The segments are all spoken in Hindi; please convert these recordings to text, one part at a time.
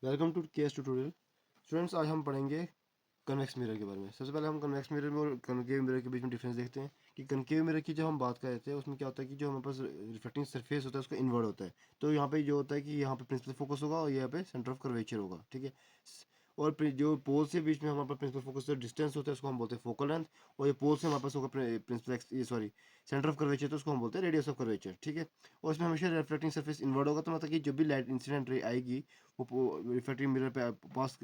Welcome to KS tutorial. Students, आज हम पढ़ेंगे कन्वेक्स मिरर के बारे में। सबसे पहले हम कन्वेक्स मिरर में और कनकेव मिरर के बीच में डिफरेंस देखते हैं कि कनकेव मिरर की जब हम बात कर रहे थे उसमें क्या होता है कि जो हमारे पास रिफ्लेक्टिंग सरफेस होता है उसका इन्वर्ट होता है। तो यहाँ पे जो होता है कि यहाँ पे प्रिंसिपल फोकस होगा और यहाँ पे सेंटर ऑफ कर्वेचर होगा, ठीक है। और जो पोल से बीच में हमारे पास प्रिंसिपल फोकस डिस्टेंस होता है उसको हम बोलते हैं फोकल लेंथ। और ये पोल से हमारे पास होगा principal sorry centre of curvature, तो उसको हम बोलते हैं रेडियस ऑफ कर्वेचर, ठीक है। और इसमें हमेशा रिफ्लेक्टिंग सरफेस इन्वर्ट होगा, तो मतलब कि जब भी लाइट इंसिडेंट रे आएगी वो रिफ्लेक्टिंग मिरर पे पास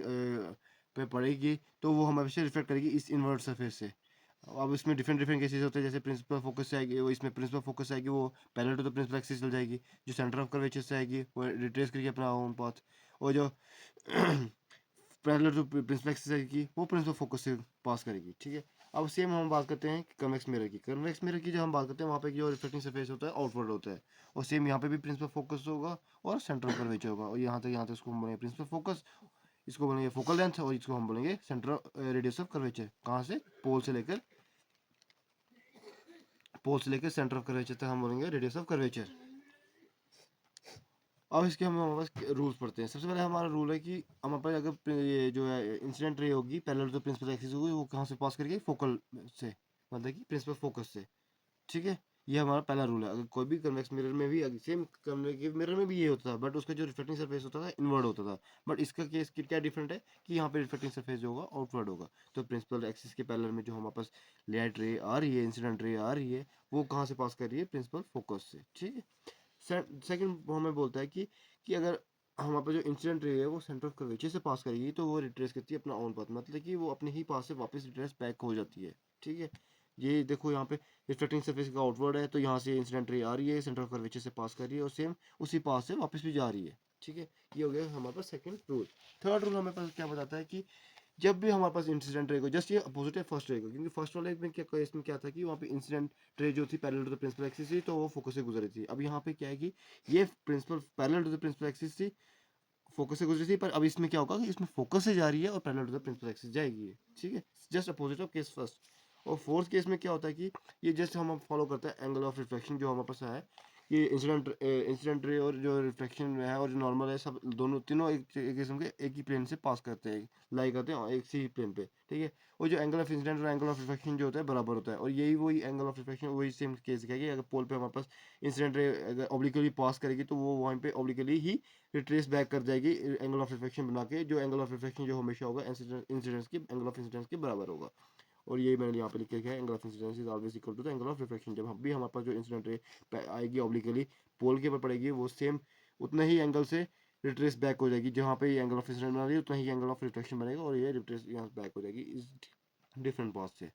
पे पड़ेगी तो वो हमेशा रिफ्लेक्ट करेगी इस इन्वर्ट सरफेस से। अब इसमें डिफरेंट डिफरेंट केसेस होते हैं, जैसे प्रिंसिपल फोकस से आएगी वो इसमें प्रिंसिपल फोकस से आएगी वो parallel to the principal axis चल जाएगी। जो सेंटर ऑफ कर्वेचर से आएगी वो रिट्रेस करेगी अपना ओन पाथ। और जो पैरेलल टू प्रिंसिपल एक्सिस आएगी वो प्रिंसिपल फोकस से पास करेगी, ठीक है। अब सेम हम बात करते हैं कन्वेक्स मिरर की। कन्वेक्स मिरर की जब हम बात करते हैं वहाँ पे जो रिफ्लेक्टिंग सरफेस होता है आउटवर्ड होता है। और सेम यहाँ पे भी प्रिंसिपल फोकस होगा और सेंटर ऑफ कर्वेचर होगा। और यहाँ तक इसको हम बोलेंगे प्रिंसिपल फोकस, इसको बोलेंगे फोकल लेंथ, और इसको हम बोलेंगे सेंटर रेडियस ऑफ कर्वेचर। कहाँ से? पोल से लेकर सेंटर ऑफ कर्वेचर तक हम बोलेंगे रेडियस ऑफ कर्वेचर। अब इसके हम हमारे पास रूल्स पढ़ते हैं। सबसे पहले हमारा रूल है कि हमारे पास अगर ये जो है इंसिडेंट रे होगी पैरेलल टू प्रिंसिपल एक्सिस होगी, वो कहाँ से पास करेगी? फोकल से, मतलब कि प्रिंसिपल फोकस से, ठीक है। ये हमारा पहला रूल है। अगर कोई भी कन्वेक्स मिरर में भी सेम कन्वेक्टिव मिरर में भी ये होता था, बट उसका जो रिफ्लेक्टिंग सरफेस होता था इनवर्ड होता था। बट इसका केस क्या डिफरेंट है कि यहाँ पे रिफ्लेक्टिंग सरफेस जो होगा आउटवर्ड होगा। तो प्रिंसिपल एक्सिस के पैरेलल में जो हमारे पास लाइट रे आ रही है, इंसिडेंट रे आ रही है, वो कहाँ से पास कर रही है? प्रिंसिपल फोकस से, ठीक है। सेकंड हमें बोलता है कि अगर हमारे पास जो इंसिडेंट रे है वो सेंटर ऑफ कर्वेचर से पास करेगी तो वो रिट्रेस करती है अपना ओन पाथ, मतलब कि वो अपने ही पास से वापस रिट्रेस बैक हो जाती है, ठीक है। ये देखो यहाँ पे रिफ्लेक्टिंग सरफेस का आउटवर्ड है, तो यहाँ से इंसिडेंट रे आ रही है, सेंटर ऑफ कर्वेचर से पास कर रही है और सेम उसी पास से वापस भी जा रही है, ठीक है। ये हो गया हमारे पास सेकंड रूल। थर्ड रूल हमें पास क्या बताता है कि जब भी हमारे पास इंसिडेंट रहेगा, जस्ट ये अपोजिट है फर्स्ट रहेगा, क्योंकि फर्स्ट वाले में क्या इसमें क्या था कि वहाँ पे इंसिडेंट रे जो थी parallel to the principal axis थी, तो वो फोकस से गुजर रही थी। अब यहाँ पे क्या है कि ये principal parallel to the principal axis थी, फोकस से गुजरी थी, पर अब इसमें क्या होगा कि इसमें फोकस से जा रही है और parallel to the principal axis जाएगी, ठीक है। Just opposite of case first. और फोर्थ केस में क्या होता है कि ये जस्ट हम फॉलो करते हैं एंगल ऑफ रिफ्लेक्शन जो हमारे पास है। ये इंसिडेंट रे और जो रिफ्लेक्शन है और जो नॉर्मल है, सब दोनों तीनों एक किस्म के एक ही प्लेन से पास करते हैं, लाई करते हैं एक ही प्लेन पे, ठीक है। और जो एंगल ऑफ इंसिडेंट और एंगल ऑफ रिफ्लेक्शन जो होता है बराबर होता है। और यही वही एंगल ऑफ रिफ्लेक्शन वही सेम केस है कि अगर पोल पे हमारे पास इंसिडेंट रे अगर ऑब्लिकली पास करेगी तो वो वहाँ पे ऑब्लिकली ही रिट्रेस बैक कर जाएगी एंगल ऑफ रिफ्लेक्शन बना के। जो एंगल ऑफ रिफ्लेक्शन जो हमेशा होगा इंसिडेंस की एंगल ऑफ इंसिडेंस के बराबर होगा। और ये मैंने यहाँ पे लिख के है angle of incidence is always equal to the angle of reflection. जब हम भी हमारे पास जो इंसिडेंट रे आएगी ऑब्लिकली पोल के ऊपर पड़ेगी, वो सेम उतने ही एंगल से रिट्रेस बैक हो जाएगी। जहाँ पे एंगल ऑफ इंसिडेंट बना रही है उतना ही एंगल ऑफ रिफ्लेक्शन बनेगा और ये रिट्रेस यहाँ बैक हो जाएगी इस डिफरेंट पाथ से।